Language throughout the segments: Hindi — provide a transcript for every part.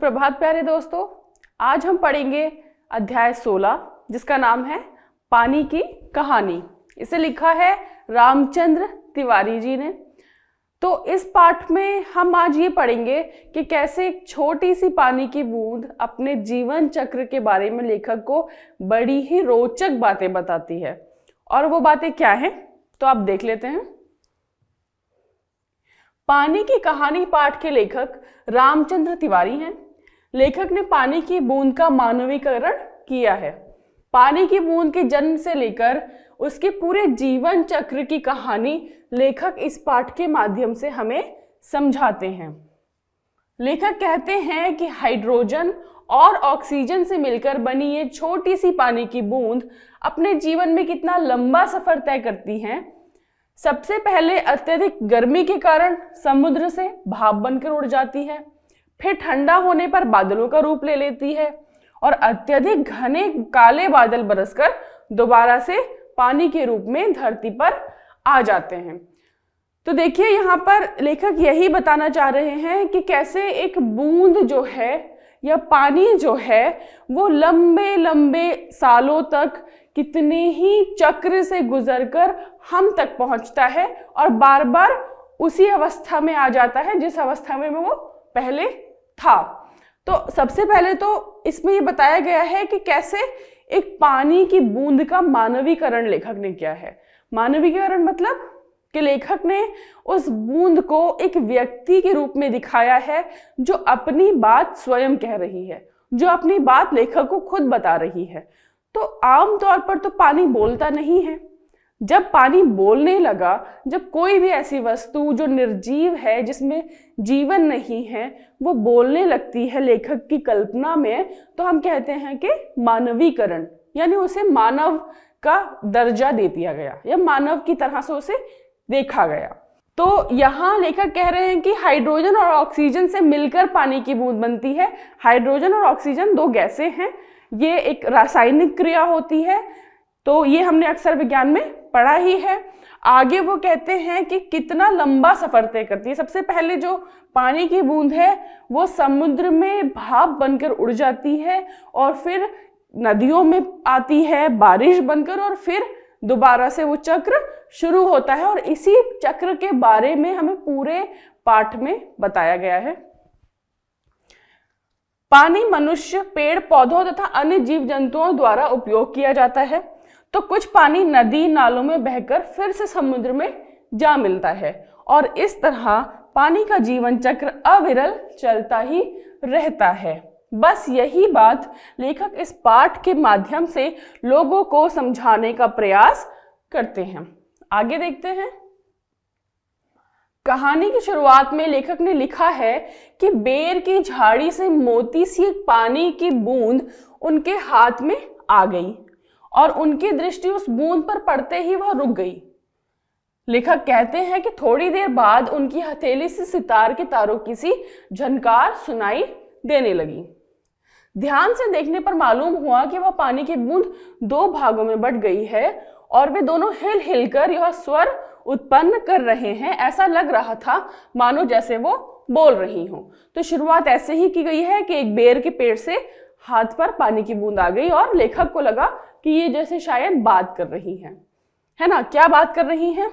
सुप्रभात प्यारे दोस्तों। आज हम पढ़ेंगे अध्याय 16 जिसका नाम है पानी की कहानी। इसे लिखा है रामचंद्र तिवारी जी ने। तो इस पाठ में हम आज ये पढ़ेंगे कि कैसे एक छोटी सी पानी की बूंद अपने जीवन चक्र के बारे में लेखक को बड़ी ही रोचक बातें बताती है। और वो बातें क्या हैं तो आप देख लेते हैं। पानी की कहानी पाठ के लेखक रामचंद्र तिवारी हैं। लेखक ने पानी की बूंद का मानवीकरण किया है। पानी की बूंद के जन्म से लेकर उसके पूरे जीवन चक्र की कहानी लेखक इस पाठ के माध्यम से हमें समझाते हैं। लेखक कहते हैं कि हाइड्रोजन और ऑक्सीजन से मिलकर बनी ये छोटी सी पानी की बूंद अपने जीवन में कितना लंबा सफर तय करती हैं। सबसे पहले अत्यधिक गर्मी के कारण समुद्र से भाप बनकर उड़ जाती है, फिर ठंडा होने पर बादलों का रूप ले लेती है और अत्यधिक घने काले बादल बरसकर दोबारा से पानी के रूप में धरती पर आ जाते हैं। तो देखिए यहाँ पर लेखक यही बताना चाह रहे हैं कि कैसे एक बूंद जो है या पानी जो है वो लंबे लंबे सालों तक कितने ही चक्र से गुजरकर हम तक पहुंचता है और बार बार उसी अवस्था में आ जाता है जिस अवस्था में वो पहले था। तो सबसे पहले तो इसमें ये बताया गया है कि कैसे एक पानी की बूंद का मानवीकरण लेखक ने किया है। मानवीकरण मतलब कि लेखक ने उस बूंद को एक व्यक्ति के रूप में दिखाया है जो अपनी बात स्वयं कह रही है, जो अपनी बात लेखक को खुद बता रही है। तो आमतौर पर तो पानी बोलता नहीं है। जब पानी बोलने लगा, जब कोई भी ऐसी वस्तु जो निर्जीव है, जिसमें जीवन नहीं है, वो बोलने लगती है लेखक की कल्पना में, तो हम कहते हैं कि मानवीकरण, यानी उसे मानव का दर्जा दे दिया गया या मानव की तरह से उसे देखा गया। तो यहाँ लेखक कह रहे हैं कि हाइड्रोजन और ऑक्सीजन से मिलकर पानी की बूंद बनती है। हाइड्रोजन और ऑक्सीजन दो गैसें हैं, ये एक रासायनिक क्रिया होती है। तो ये हमने अक्सर विज्ञान में पढ़ा ही है। आगे वो कहते हैं कि कितना लंबा सफर तय करती है। सबसे पहले जो पानी की बूंद है वो समुद्र में भाप बनकर उड़ जाती है और फिर नदियों में आती है बारिश बनकर और फिर दोबारा से वो चक्र शुरू होता है। और इसी चक्र के बारे में हमें पूरे पाठ में बताया गया है। पानी मनुष्य, पेड़ पौधों तथा अन्य जीव जंतुओं द्वारा उपयोग किया जाता है। तो कुछ पानी नदी नालों में बहकर फिर से समुद्र में जा मिलता है और इस तरह पानी का जीवन चक्र अविरल चलता ही रहता है। बस यही बात लेखक इस पाठ के माध्यम से लोगों को समझाने का प्रयास करते हैं। आगे देखते हैं। कहानी की शुरुआत में लेखक ने लिखा है कि बेर की झाड़ी से मोती सी एक पानी की बूंद उनके हाथ में आ गई और उनकी दृष्टि उस बूंद पर पड़ते ही वह रुक गई। लेखक कहते हैं कि थोड़ी देर बाद उनकी हथेली से सितार के तारों की सी झनकार सुनाई देने लगी। ध्यान से देखने पर मालूम हुआ कि वह पानी की बूंद दो भागों में बट गई है और वे दोनों हिल हिलकर यह स्वर उत्पन्न कर रहे हैं। ऐसा लग रहा था मानो जैसे वो बोल रही हो। तो शुरुआत ऐसे ही की गई है कि एक बेर के पेड़ से हाथ पर पानी की बूंद आ गई और लेखक को लगा कि ये जैसे शायद बात कर रही है ना। क्या बात कर रही हैं?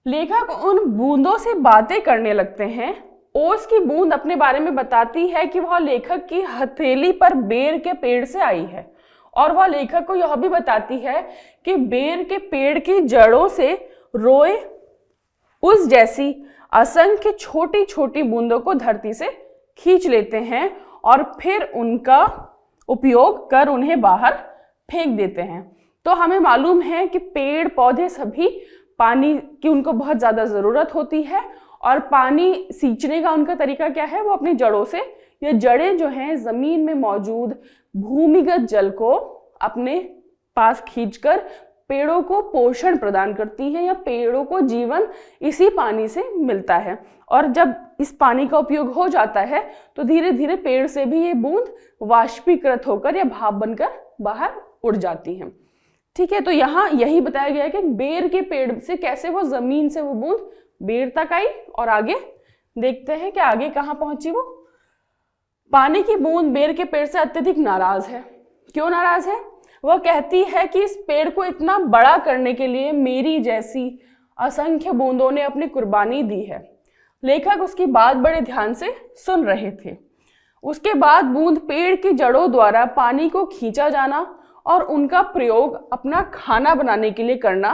लेखक उन बूंदों से बातें करने लगते हैं। ओस की बूंद अपने बारे में बताती है कि वह लेखक की हथेली पर बेर के पेड़ से आई है और वह लेखक को यह भी बताती है कि बेर के पेड़ की जड़ों से रोए उस जैसी असंख्य छोटी छोटी बूंदों को धरती से खींच लेते हैं और फिर उनका उपयोग कर उन्हें बाहर फेंक देते हैं। तो हमें मालूम है कि पेड़ पौधे सभी पानी की उनको बहुत ज़्यादा ज़रूरत होती है और पानी सींचने का उनका तरीका क्या है? वो अपनी जड़ों से, ये जड़ें जो हैं ज़मीन में मौजूद भूमिगत जल को अपने पास खींचकर पेड़ों को पोषण प्रदान करती हैं या पेड़ों को जीवन इसी पानी से मिलता है। और जब इस पानी का उपयोग हो जाता है तो धीरे धीरे पेड़ से भी ये बूंद वाष्पीकृत होकर या भाप बनकर बाहर उड़ जाती हैं। ठीक है, तो यहाँ यही बताया गया है कि बेर के पेड़ से कैसे वो जमीन से वो बूंद बेर तक आई और आगे देखते हैं कि आगे कहाँ पहुंची वो। पानी की बूंद बेर के पेड़ से अत्यधिक नाराज है। क्यों नाराज है? वह कहती है कि इस पेड़ को इतना बड़ा करने के लिए मेरी जैसी असंख्य बूंदों ने अपनी कुर्बानी दी है। लेखक उसकी बात बड़े ध्यान से सुन रहे थे। उसके बाद बूंद पेड़ की जड़ों द्वारा पानी को खींचा जाना और उनका प्रयोग अपना खाना बनाने के लिए करना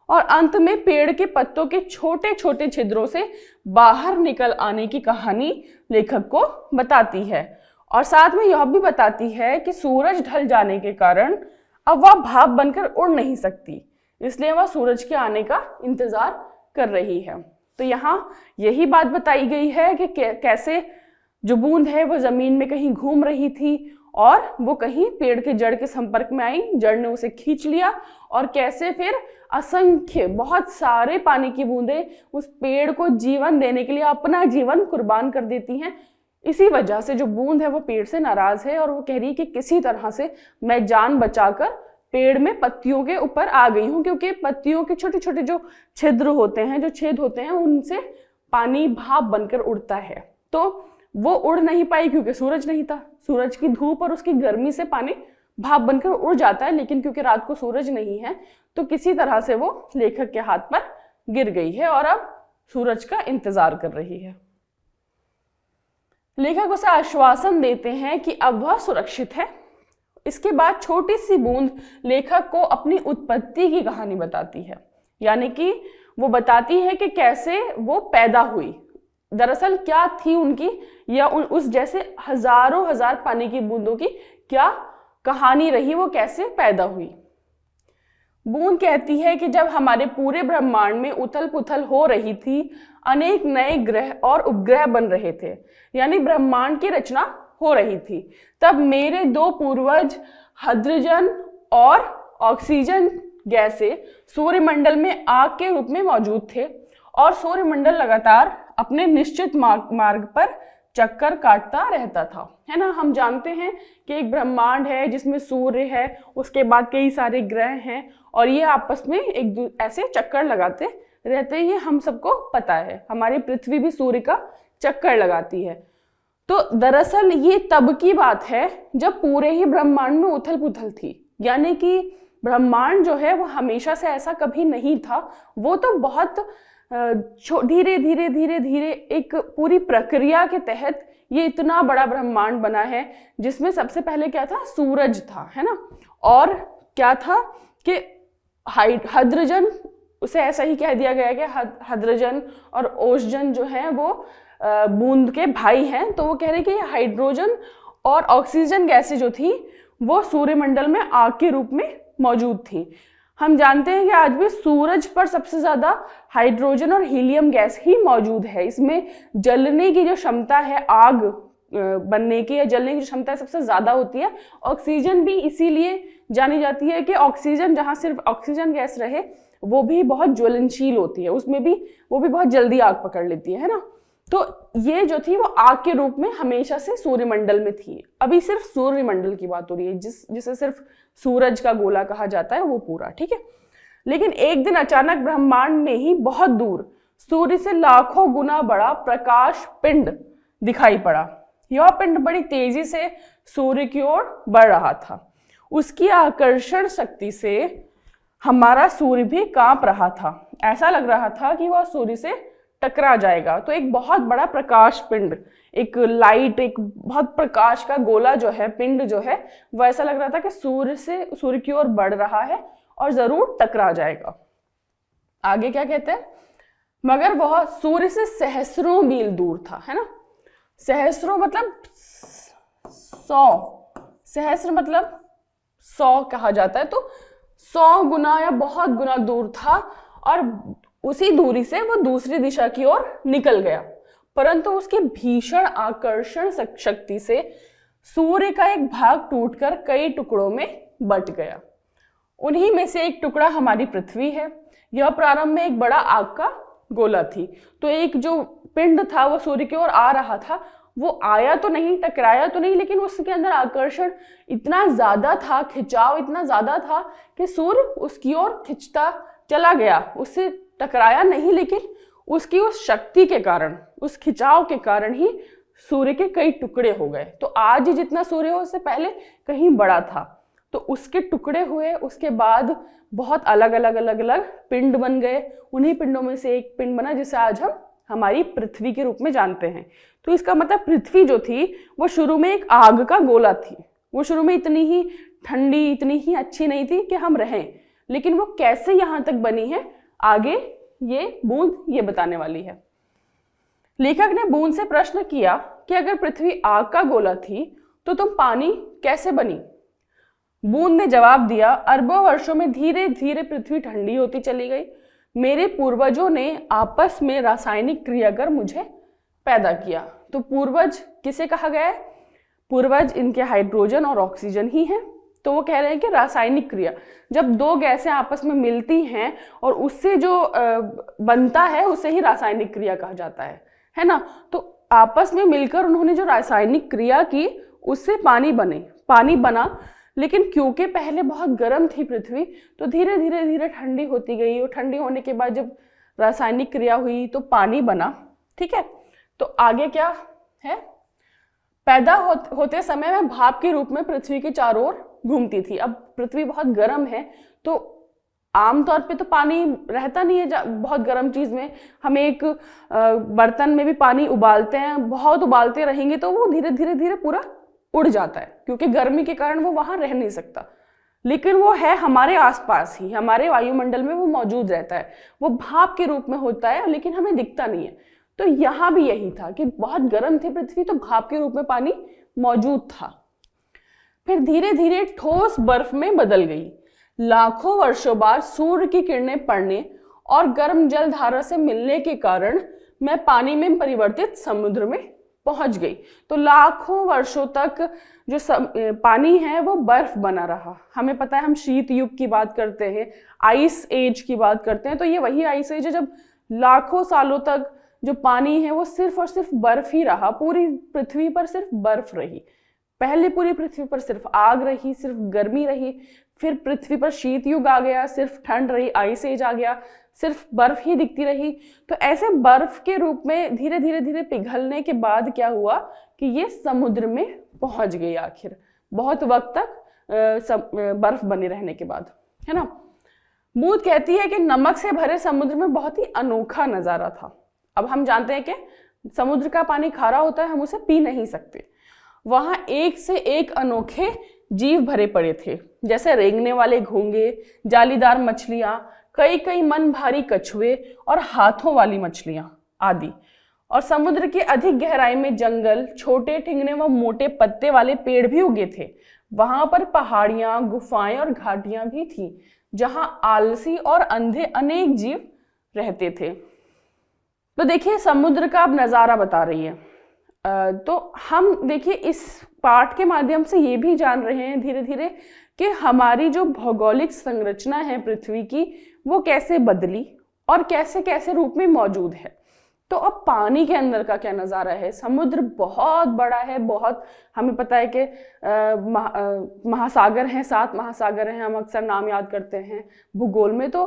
और अंत में पेड़ के पत्तों के छोटे छोटे छिद्रों से बाहर निकल आने की कहानी लेखक को बताती है। और साथ में यह भी बताती है कि सूरज ढल जाने के कारण अब वह भाप बनकर उड़ नहीं सकती, इसलिए वह सूरज के आने का इंतजार कर रही है। तो यहाँ यही बात बताई गई है कि कैसे जो बूंद है वो जमीन में कहीं घूम रही थी और वो कहीं पेड़ के जड़ के संपर्क में आई, जड़ ने उसे खींच लिया और कैसे फिर असंख्य बहुत सारे पानी की बूंदें उस पेड़ को जीवन देने के लिए अपना जीवन कुर्बान कर देती हैं। इसी वजह से जो बूंद है वो पेड़ से नाराज है और वो कह रही है कि किसी तरह से मैं जान बचाकर पेड़ में पत्तियों के ऊपर आ गई हूँ, क्योंकि पत्तियों के छोटे छोटे जो छिद्र होते हैं, जो छेद होते हैं, उनसे पानी भाप बनकर उड़ता है। तो वो उड़ नहीं पाई क्योंकि सूरज नहीं था। सूरज की धूप और उसकी गर्मी से पानी भाप बनकर उड़ जाता है, लेकिन क्योंकि रात को सूरज नहीं है तो किसी तरह से वो लेखक के हाथ पर गिर गई है और अब सूरज का इंतजार कर रही है। लेखक उसे आश्वासन देते हैं कि अब वह सुरक्षित है। इसके बाद छोटी सी बूंद लेखक को अपनी उत्पत्ति की कहानी बताती है, यानी कि वो बताती है कि कैसे वो पैदा हुई, दरअसल क्या थी उनकी या उस जैसे हजारों हजार पानी की बूंदों की क्या कहानी रही, वो कैसे पैदा हुई। बूंद कहती है कि जब हमारे पूरे ब्रह्मांड में उथल पुथल हो रही थी, अनेक नए ग्रह और उपग्रह बन रहे थे, यानी ब्रह्मांड की रचना हो रही थी, तब मेरे दो पूर्वज हाइड्रोजन और ऑक्सीजन गैसें सूर्यमंडल में आग के रूप में मौजूद थे और सूर्यमंडल लगातार अपने निश्चित मार्ग पर चक्कर काटता रहता था, है ना। हम जानते हैं कि एक ब्रह्मांड है जिसमें सूर्य है, उसके बाद कई सारे ग्रह हैं और ये आपस में एक ऐसे चक्कर लगाते रहते हैं, ये हम सबको पता है। हमारी पृथ्वी भी सूर्य का चक्कर लगाती है। तो दरअसल ये तब की बात है जब पूरे ही ब्रह्मांड में उथल पुथल थी, यानी कि ब्रह्मांड जो है वो हमेशा से ऐसा कभी नहीं था। वो तो बहुत धीरे धीरे धीरे धीरे एक पूरी प्रक्रिया के तहत ये इतना बड़ा ब्रह्मांड बना है, जिसमें सबसे पहले क्या था, सूरज था, है ना। और क्या था कि हाइड्रोजन, उसे ऐसा ही कह दिया गया कि हाइड्रोजन और ओजन जो है वो बूंद के भाई हैं। तो वो कह रहे कि हाइड्रोजन और ऑक्सीजन गैसें जो थी वो सूर्यमंडल में आग के रूप में मौजूद थी। हम जानते हैं कि आज भी सूरज पर सबसे ज्यादा हाइड्रोजन और हीलियम गैस ही मौजूद है। इसमें जलने की जो क्षमता है, आग बनने की या जलने की क्षमता सबसे ज्यादा होती है। ऑक्सीजन भी इसीलिए जानी जाती है कि ऑक्सीजन, जहां सिर्फ ऑक्सीजन गैस रहे, वो भी बहुत ज्वलनशील होती है, उसमें भी वो भी बहुत जल्दी आग पकड़ लेती है ना। तो ये जो थी वो आग के रूप में हमेशा से सूर्यमंडल में थी। अभी सिर्फ सूर्यमंडल की बात हो रही है, जिसे सिर्फ सूरज का गोला कहा जाता है, वो पूरा, ठीक है। लेकिन एक दिन अचानक ब्रह्मांड में ही बहुत दूर सूर्य से लाखों गुना बड़ा प्रकाश पिंड दिखाई पड़ा। यह पिंड बड़ी तेजी से सूर्य की ओर बढ़ रहा था। उसकी आकर्षण शक्ति से हमारा सूर्य भी कांप रहा था। ऐसा लग रहा था कि वह सूर्य से टकरा जाएगा। तो एक बहुत बड़ा प्रकाश पिंड, एक लाइट, एक बहुत प्रकाश का गोला जो है, पिंड जो है, वो ऐसा लग रहा था कि सूर्य की ओर बढ़ रहा है और जरूर टकरा जाएगा। आगे क्या कहते हैं, मगर वह सूर्य से सहस्रों मील दूर था, है ना। सहस्रों मतलब 100, सहस्र मतलब 100 कहा जाता है। तो 100 गुना या बहुत गुना दूर था और उसी दूरी से वो दूसरी दिशा की ओर निकल गया, परंतु उसकी भीषण आकर्षण शक्ति से सूर्य का एक भाग टूटकर कई टुकड़ों में बट गया। उन्हीं में से एक टुकड़ा हमारी पृथ्वी है। यह प्रारंभ में एक बड़ा आग का गोला थी। तो एक जो पिंड था वो सूर्य की ओर आ रहा था, वो आया तो नहीं, टकराया तो नहीं, लेकिन उसके अंदर आकर्षण इतना ज्यादा था, खिंचाव इतना ज्यादा था कि सूर्य उसकी ओर खिंचता चला गया। उससे टकराया नहीं, लेकिन उसकी उस शक्ति के कारण, उस खिंचाव के कारण ही सूर्य के कई टुकड़े हो गए। तो आज जितना सूर्य हो उससे पहले कहीं बड़ा था, तो उसके टुकड़े हुए, उसके बाद बहुत अलग अलग अलग अलग पिंड बन गए। उन्हीं पिंडों में से एक पिंड बना जिसे आज हम हमारी पृथ्वी के रूप में जानते हैं। तो इसका मतलब पृथ्वी जो थी वो शुरू में एक आग का गोला थी। वो शुरू में इतनी ही ठंडी, इतनी ही अच्छी नहीं थी कि हम रहें, लेकिन वो कैसे यहाँ तक बनी है आगे ये बूंद ये बताने वाली है। लेखक ने बूंद से प्रश्न किया कि अगर पृथ्वी आग का गोला थी तो तुम पानी कैसे बनी? बूंद ने जवाब दिया, अरबों वर्षों में धीरे धीरे पृथ्वी ठंडी होती चली गई। मेरे पूर्वजों ने आपस में रासायनिक क्रिया कर मुझे पैदा किया। तो पूर्वज किसे कहा गया है? पूर्वज इनके हाइड्रोजन और ऑक्सीजन ही हैं। तो वो कह रहे हैं कि रासायनिक क्रिया, जब दो गैसें आपस में मिलती हैं और उससे जो बनता है उसे ही रासायनिक क्रिया कहा जाता है ना। तो आपस में मिलकर उन्होंने जो रासायनिक क्रिया की उससे पानी बना। लेकिन क्योंकि पहले बहुत गर्म थी पृथ्वी, तो धीरे धीरे धीरे ठंडी होती गई, और ठंडी होने के बाद जब रासायनिक क्रिया हुई तो पानी बना। ठीक है, तो आगे क्या है? पैदा होते समय वह भाप के रूप में पृथ्वी के चारों ओर घूमती थी। अब पृथ्वी बहुत गर्म है, तो आमतौर पे तो पानी रहता नहीं है बहुत गर्म चीज में। हम एक बर्तन में भी पानी उबालते हैं, बहुत उबालते रहेंगे तो वो धीरे धीरे धीरे पूरा उड़ जाता है, क्योंकि गर्मी के कारण वो वहां रह नहीं सकता। लेकिन वो है हमारे आसपास ही, हमारे वायुमंडल में वो मौजूद रहता है। वो भाप के रूप में होता है, लेकिन हमें दिखता नहीं है। तो यहाँ भी यही था कि बहुत गर्म थी पृथ्वी, तो भाप के रूप में पानी मौजूद था। फिर धीरे धीरे ठोस बर्फ में बदल गई। लाखों वर्षों बाद सूर्य की किरणें पड़ने और गर्म जल धारा से मिलने के कारण मैं पानी में परिवर्तित समुद्र में पहुंच गई। तो लाखों वर्षों तक जो पानी है वो बर्फ बना रहा। हमें पता है, हम शीत युग की बात करते हैं, आइस एज की बात करते हैं, तो ये वही आइस एज है जब लाखों सालों तक जो पानी है वो सिर्फ और सिर्फ बर्फ ही रहा। पूरी पृथ्वी पर सिर्फ बर्फ रही। पहले पूरी पृथ्वी पर सिर्फ आग रही, सिर्फ गर्मी रही। फिर पृथ्वी पर शीत युग आ गया, सिर्फ ठंड रही, आइस एज आ गया, सिर्फ बर्फ ही दिखती रही। तो ऐसे बर्फ के रूप में धीरे धीरे धीरे पिघलने के बाद क्या हुआ कि ये समुद्र में पहुंच गई आखिर, बहुत वक्त तक बर्फ बने रहने के बाद, है ना। बूंद कहती है कि नमक से भरे समुद्र में बहुत ही अनोखा नजारा था। अब हम जानते हैं कि समुद्र का पानी खारा होता है, हम उसे पी नहीं सकते। वहां एक से एक अनोखे जीव भरे पड़े थे, जैसे रेंगने वाले घोंगे, जालीदार मछलियां, कई कई मन भारी कछुए और हाथों वाली मछलियां आदि। और समुद्र की अधिक गहराई में जंगल, छोटे ठिंगने व मोटे पत्ते वाले पेड़ भी उगे थे। वहां पर पहाड़ियां, गुफाएं और घाटियां भी थी, जहां आलसी और अंधे अनेक जीव रहते थे। तो देखिए समुद्र का अब नजारा बता रही है। तो हम देखिए इस पाठ के माध्यम से ये भी जान रहे हैं धीरे धीरे कि हमारी जो भौगोलिक संरचना है पृथ्वी की वो कैसे बदली और कैसे कैसे रूप में मौजूद है। तो अब पानी के अंदर का क्या नज़ारा है। समुद्र बहुत बड़ा है, बहुत, हमें पता है कि महासागर हैं, 7 महासागर हैं, हम अक्सर नाम याद करते हैं भूगोल में। तो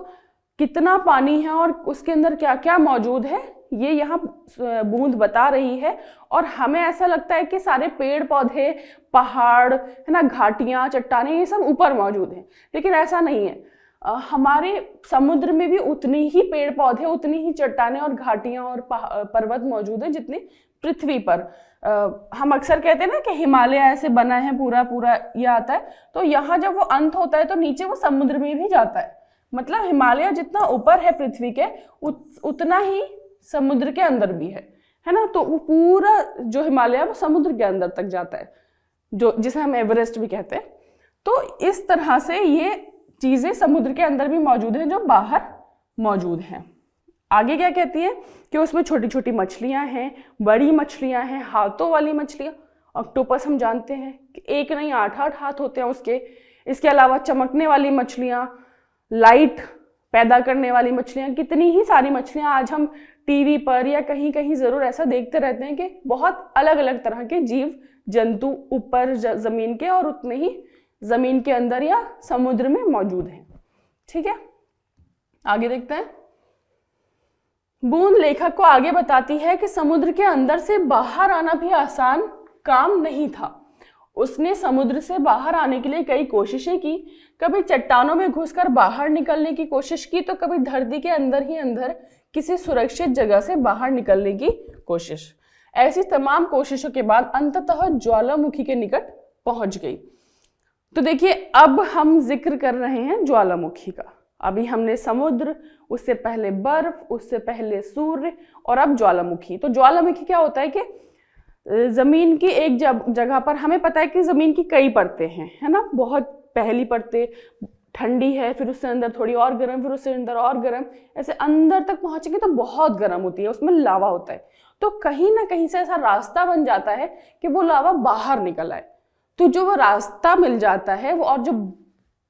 कितना पानी है और उसके अंदर क्या क्या मौजूद है ये यहाँ बूंद बता रही है। और हमें ऐसा लगता है कि सारे पेड़ पौधे, पहाड़, है ना, घाटियाँ, चट्टानें, ये सब ऊपर मौजूद हैं, लेकिन ऐसा नहीं है। हमारे समुद्र में भी उतनी ही पेड़ पौधे, उतनी ही चट्टानें और घाटियाँ और पर्वत मौजूद हैं जितनी पृथ्वी पर। हम अक्सर कहते हैं ना कि हिमालय ऐसे बना है, पूरा पूरा ये आता है। तो यहाँ जब वो अंत होता है तो नीचे वो समुद्र में भी जाता है। मतलब हिमालय जितना ऊपर है पृथ्वी के उतना ही समुद्र के अंदर भी है ना। तो वो पूरा जो हिमालय है वो समुद्र के अंदर तक जाता है, जो जिसे हम एवरेस्ट भी कहते हैं। तो इस तरह से ये चीजें समुद्र के अंदर भी मौजूद हैं जो बाहर मौजूद हैं। आगे क्या कहती है कि उसमें छोटी छोटी मछलियां हैं, बड़ी मछलियां हैं, हाथों वाली मछलियां। ऑक्टोपस हम जानते हैं कि एक नहीं 8-8 हाथ होते हैं उसके। इसके अलावा चमकने वाली मछलियां, लाइट पैदा करने वाली मछलियां, कितनी ही सारी मछलियां आज हम टीवी पर या कहीं कहीं जरूर ऐसा देखते रहते हैं कि बहुत अलग अलग तरह के जीव जंतु ऊपर जमीन के और उतने ही जमीन के अंदर या समुद्र में मौजूद हैं। ठीक है, आगे देखते हैं। बूंद लेखक को आगे बताती है कि समुद्र के अंदर से बाहर आना भी आसान काम नहीं था। उसने समुद्र से बाहर आने के लिए कई कोशिशें की, कभी चट्टानों में घुसकर बाहर निकलने की कोशिश की, तो कभी धरती के अंदर ही अंदर किसी सुरक्षित जगह से बाहर निकलने की कोशिश। ऐसी तमाम कोशिशों के बाद अंततः ज्वालामुखी के निकट पहुंच गई। तो देखिए, अब हम जिक्र कर रहे हैं ज्वालामुखी का। अभी हमने समुद्र, उससे पहले बर्फ, उससे पहले सूर्य, और अब ज्वालामुखी। तो ज्वालामुखी क्या होता है कि जमीन की एक जगह पर, हमें पता है कि जमीन की कई परतें हैं, है ना। बहुत पहली परतें ठंडी है, फिर उससे अंदर थोड़ी और गर्म, फिर उससे अंदर और गर्म, ऐसे अंदर तक पहुंचेंगे तो बहुत गर्म होती है, उसमें लावा होता है। तो कहीं ना कहीं से ऐसा रास्ता बन जाता है कि वो लावा बाहर निकल आए। तो जो वो रास्ता मिल जाता है वो, और जो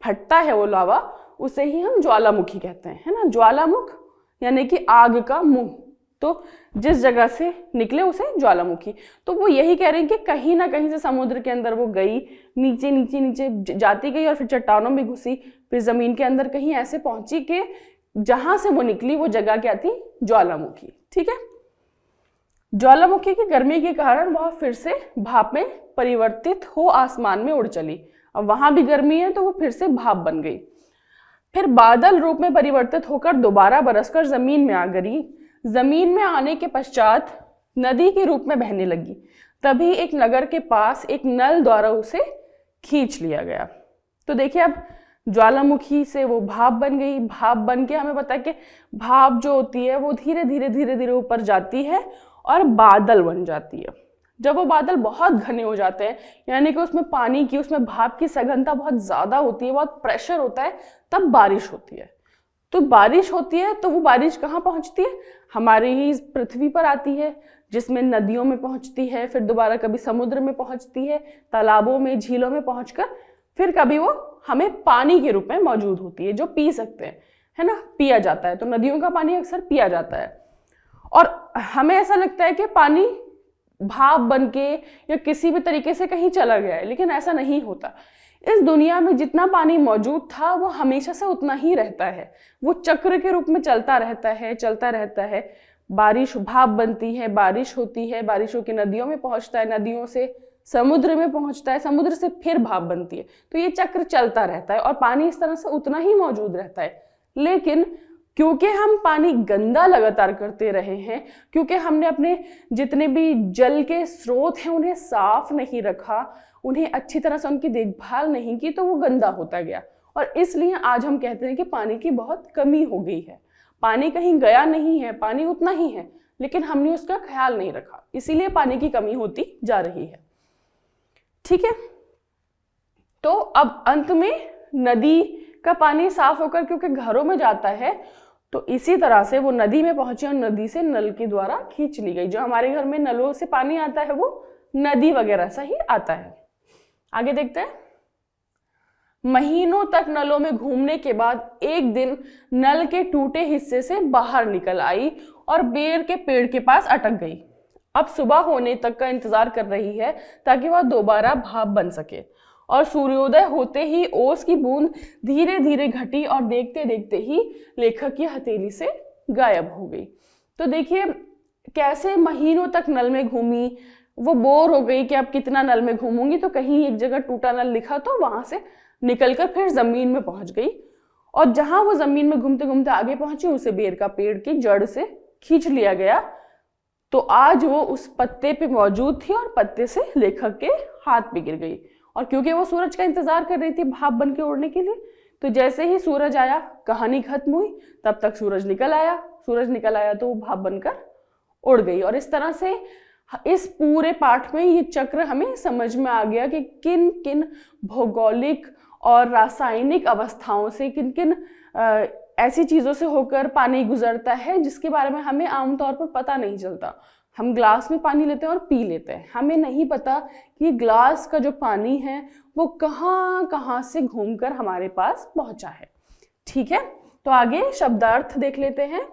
फटता है वो लावा, उसे ही हम ज्वालामुखी कहते हैं, है ना। ज्वालामुख यानी कि आग का मुंह, तो जिस जगह से निकले उसे ज्वालामुखी। तो वो यही कह रहे हैं कि कहीं ना कहीं से समुद्र के अंदर वो गई, नीचे नीचे नीचे जाती गई, और फिर चट्टानों में घुसी, फिर जमीन के अंदर कहीं ऐसे पहुंची कि जहां से वो निकली वो जगह क्या थी, ज्वालामुखी। ठीक है। ज्वालामुखी की गर्मी के कारण वह फिर से भाप में परिवर्तित हो आसमान में उड़ चली। अब वहां भी गर्मी है तो वो फिर से भाप बन गई, फिर बादल रूप में परिवर्तित होकर दोबारा बरसकर जमीन में आ गई। जमीन में आने के पश्चात नदी के रूप में बहने लगी। तभी एक नगर के पास एक नल द्वारा उसे खींच लिया गया। तो देखिए, अब ज्वालामुखी से वो भाप बन गई। भाप बन के हमें पता है कि भाप जो होती है वो धीरे धीरे धीरे धीरे ऊपर जाती है और बादल बन जाती है। जब वो बादल बहुत घने हो जाते हैं, यानी कि उसमें पानी की, उसमें भाप की सघनता बहुत ज्यादा होती है, बहुत प्रेशर होता है, तब बारिश होती है। तो बारिश होती है तो वो बारिश कहाँ पहुंचती है, हमारी ही पृथ्वी पर आती है, जिसमें नदियों में पहुंचती है, फिर दोबारा कभी समुद्र में पहुंचती है, तालाबों में, झीलों में पहुंचकर फिर कभी वो हमें पानी के रूप में मौजूद होती है, जो पी सकते हैं, है ना, पिया जाता है। तो नदियों का पानी अक्सर पिया जाता है। और हमें ऐसा लगता है कि पानी भाप बन के या किसी भी तरीके से कहीं चला गया है, लेकिन ऐसा नहीं होता। इस दुनिया में जितना पानी मौजूद था वो हमेशा से उतना ही रहता है, वो चक्र के रूप में चलता रहता है, चलता रहता है। बारिश, भाप बनती है, बारिश होती है, बारिशों की नदियों में पहुंचता है, नदियों से समुद्र में पहुंचता है, समुद्र से फिर भाप बनती है। तो ये चक्र चलता रहता है और पानी इस तरह से उतना ही मौजूद रहता है। लेकिन क्योंकि हम पानी गंदा लगातार करते रहे हैं, क्योंकि हमने अपने जितने भी जल के स्रोत हैं उन्हें साफ नहीं रखा, उन्हें अच्छी तरह से उनकी देखभाल नहीं की, तो वो गंदा होता गया। और इसलिए आज हम कहते हैं कि पानी की बहुत कमी हो गई है। पानी कहीं गया नहीं है, पानी उतना ही है, लेकिन हमने उसका ख्याल नहीं रखा, इसीलिए पानी की कमी होती जा रही है। ठीक है। तो अब अंत में नदी का पानी साफ होकर क्योंकि घरों में जाता है, तो इसी तरह से वो नदी में पहुंची और नदी से नल के द्वारा खींच ली गई। जो हमारे घर में नलों से पानी आता है वो नदी वगैरह से ही आता है। आगे देखते हैं। महीनों तक नलों में घूमने के बाद एक दिन नल के टूटे हिस्से से बाहर निकल आई और बेर के पेड़ के पास अटक गई। अब सुबह होने तक का इंतजार कर रही है ताकि वह दोबारा भाप बन सके। और सूर्योदय होते ही ओस की बूंद धीरे धीरे घटी और देखते देखते ही लेखक की हथेली से गायब हो गई। तो देखिए कैसे महीनों तक नल में घूमी, वो बोर हो गई कि अब कितना नल में घूमूंगी, तो कहीं एक जगह टूटा नल लिखा तो वहां से निकलकर फिर जमीन में पहुंच गई। और जहां वो जमीन में घूमते घूमते आगे पहुंची, उसे बेर का पेड़ की जड़ से खींच लिया गया। तो आज वो उस पत्ते पे मौजूद थी और पत्ते से लेखक के हाथ पे गिर गई। और क्योंकि वो सूरज का इंतजार कर रही थी भाप बन के उड़ने के लिए, तो जैसे ही सूरज आया कहानी खत्म हुई, तब तक सूरज निकल आया। सूरज निकल आया तो वो भाप बनकर उड़ गई। और इस तरह से इस पूरे पाठ में ये चक्र हमें समझ में आ गया कि किन किन भौगोलिक और रासायनिक अवस्थाओं से, किन किन ऐसी चीजों से होकर पानी गुजरता है जिसके बारे में हमें आमतौर पर पता नहीं चलता। हम ग्लास में पानी लेते हैं और पी लेते हैं, हमें नहीं पता कि ग्लास का जो पानी है वो कहाँ कहाँ से घूमकर हमारे पास पहुंचा है। ठीक है, तो आगे शब्दार्थ देख लेते हैं।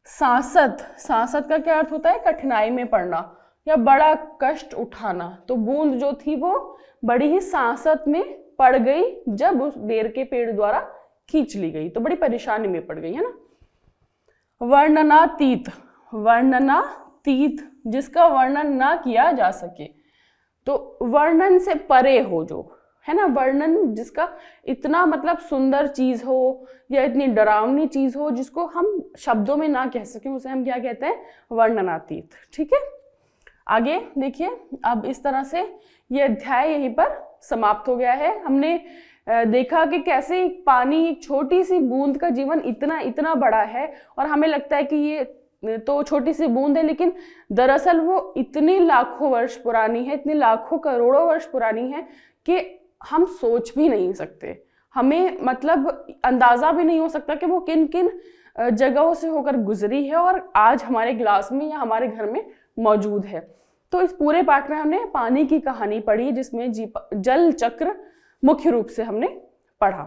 सांसत, सांसत का क्या अर्थ होता है? कठिनाई में पड़ना या बड़ा कष्ट उठाना। तो बूंद जो थी वो बड़ी ही सांसत में पड़ गई जब उस बेर के पेड़ द्वारा खींच ली गई, तो बड़ी परेशानी में पड़ गई, है ना। वर्णनातीत, वर्णनातीत जिसका वर्णन ना किया जा सके, तो वर्णन से परे हो जो, है ना, वर्णन जिसका इतना मतलब सुंदर चीज हो या इतनी डरावनी चीज हो जिसको हम शब्दों में ना कह सकें, उसे हम क्या कहते हैं, वर्णनातीत। ठीक है, आगे देखिए। अब इस तरह से ये अध्याय यहीं पर समाप्त हो गया है। हमने देखा कि कैसे पानी, एक छोटी सी बूंद का जीवन इतना इतना बड़ा है, और हमें लगता है कि ये तो छोटी सी बूंद है, लेकिन दरअसल वो इतनी लाखों वर्ष पुरानी है, इतनी लाखों करोड़ों वर्ष पुरानी है कि हम सोच भी नहीं सकते। हमें मतलब अंदाजा भी नहीं हो सकता कि वो किन किन जगहों से होकर गुजरी है और आज हमारे ग्लास में या हमारे घर में मौजूद है। तो इस पूरे पाठ में हमने पानी की कहानी पढ़ी, जिसमें जल चक्र मुख्य रूप से हमने पढ़ा।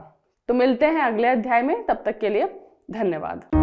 तो मिलते हैं अगले अध्याय में, तब तक के लिए धन्यवाद।